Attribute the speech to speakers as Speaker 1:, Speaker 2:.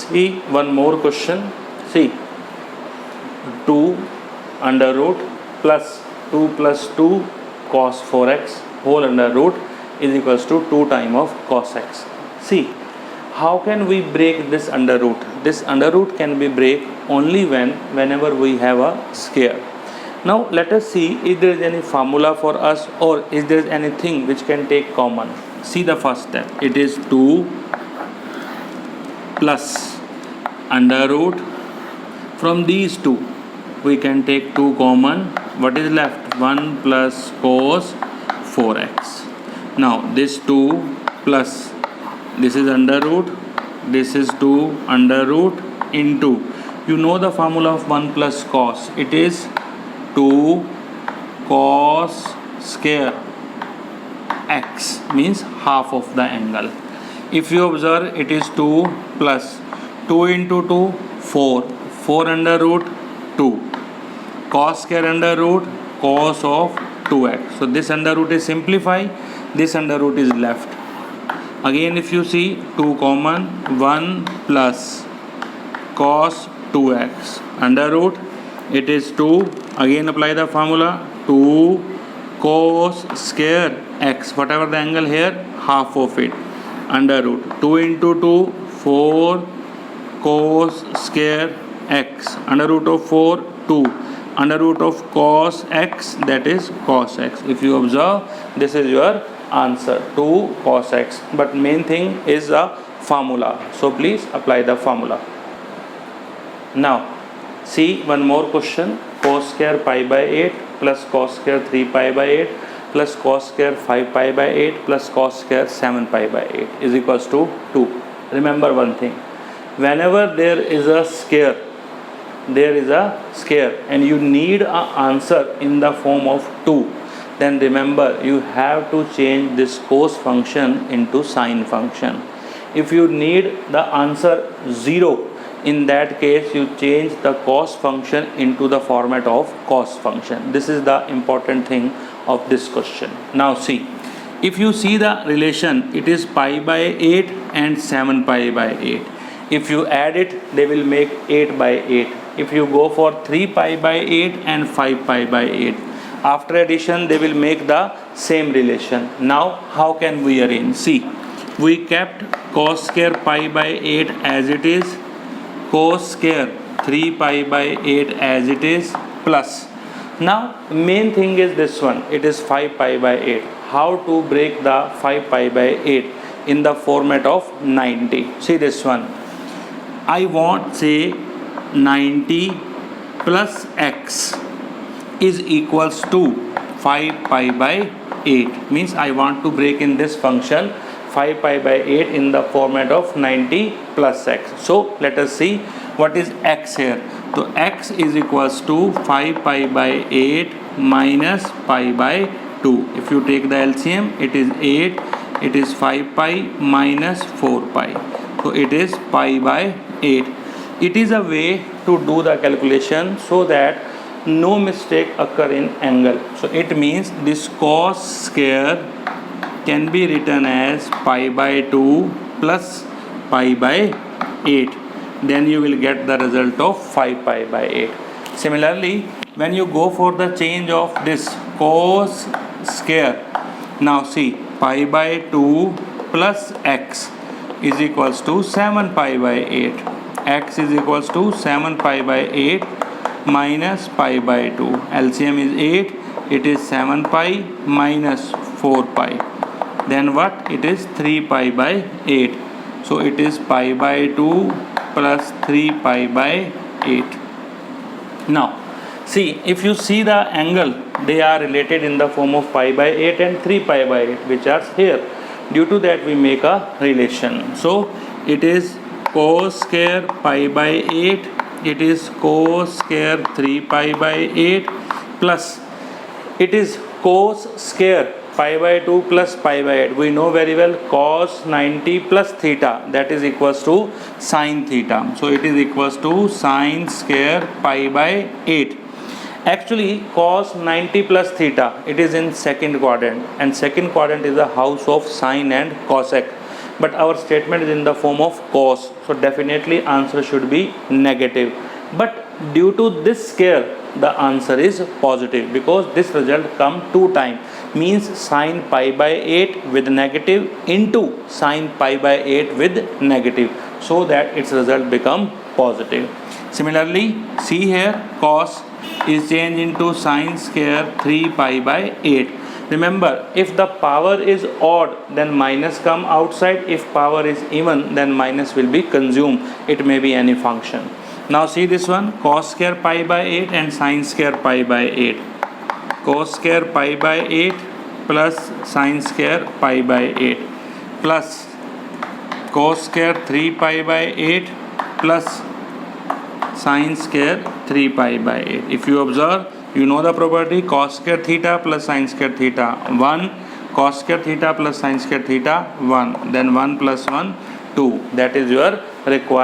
Speaker 1: See one more question. See 2 under root plus 2 plus 2 cos 4x whole under root is equals to 2 times of cos x. See how can we break this under root? This under root can be break only whenever we have a square. Now let us see if there is any formula for us or is there anything which can take common. See the first step. It is 2 plus under root. From these two we can take 2 common. What is left? 1 plus cos 4x. Now this 2 plus this is under root, this is 2 under root into, you know the formula of 1 plus cos, it is 2 cos square x, means half of the angle. If you observe, it is 2 plus 2 into 2 4 under root 2 cos square under root cos of 2x. So this under root is simplified, this under root is left. Again if you see 2 common, 1 plus cos 2x under root, it is 2, again apply the formula 2 cos square x, whatever the angle here, half of it under root 2 into 2 4 cos square x under root of 4 2 under root of cos x, that is cos x. If you observe, this is your answer, 2 cos x. But main thing is a formula, so please apply the formula. Now see one more question. Cos square pi by 8 plus cos square 3 pi by 8 plus cos square 5 pi by 8 plus cos square 7 pi by 8 is equals to 2. Remember one thing, whenever there is a square and you need an answer in the form of 2, then remember you have to change this cos function into sine function. If you need the answer 0, in that case you change the cos function into the format of cos function. This is the important thing of this question. Now see, if you see the relation, it is pi by 8 and 7 pi by 8. If you add it, they will make 8 by 8. If you go for 3 pi by 8 and 5 pi by 8, after addition they will make the same relation. Now how can we arrange? See, we kept cos square pi by 8 as it is, cos square 3 pi by 8 as it is, plus. Now main thing is this one, it is 5 pi by 8. How to break the 5 pi by 8 in the format of 90? See this one, I want say 90 plus x is equals to 5 pi by 8, means I want to break in this function 5 pi by 8 in the format of 90 plus x. So let us see what is x here. So x is equals to 5 pi by 8 minus pi by 2. If you take the LCM, it is 8, it is 5 pi minus 4 pi. So it is pi by 8. It is a way to do the calculation so that no mistake occur in angle. So it means this cos square can be written as pi by 2 plus pi by 8. Then you will get the result of 5 pi by 8. Similarly, when you go for the change of this cos square, now see, pi by 2 plus x is equals to 7 pi by 8. X is equals to 7 pi by 8 minus pi by 2. LCM is 8. It is 7 pi minus 4 pi. Then what? It is 3 pi by 8. So it is pi by 2 plus 3 pi by 8. Now see, if you see the angle, they are related in the form of pi by 8 and 3 pi by 8, which are here. Due to that we make a relation. So it is cos square pi by 8, it is cos square 3 pi by 8 plus it is cos square pi by 2 plus pi by 8. We know very well cos 90 plus theta, that is equals to sin theta. So it is equals to sin square pi by 8. Actually cos 90 plus theta, it is in second quadrant, and second quadrant is a house of sine and cosec. but our statement is in the form of cos, so definitely answer should be negative. But due to this scare, the answer is positive because this result come 2 times, means sin pi by 8 with negative into sin pi by 8 with negative, so that its result become positive. Similarly, see here, cos is changed into sin square 3 pi by 8. Remember, if the power is odd, then minus come outside. If power is even, then minus will be consumed. It may be any function. Now see this one, cos square pi by 8 and sin square pi by 8. Cos square pi by 8 plus sin square pi by 8 plus cos square 3 pi by 8 plus sin square 3 pi by 8. If you observe, you know the property, cos square theta plus sin square theta 1, cos square theta plus sin square theta 1, then 1 plus 1 2. That is your required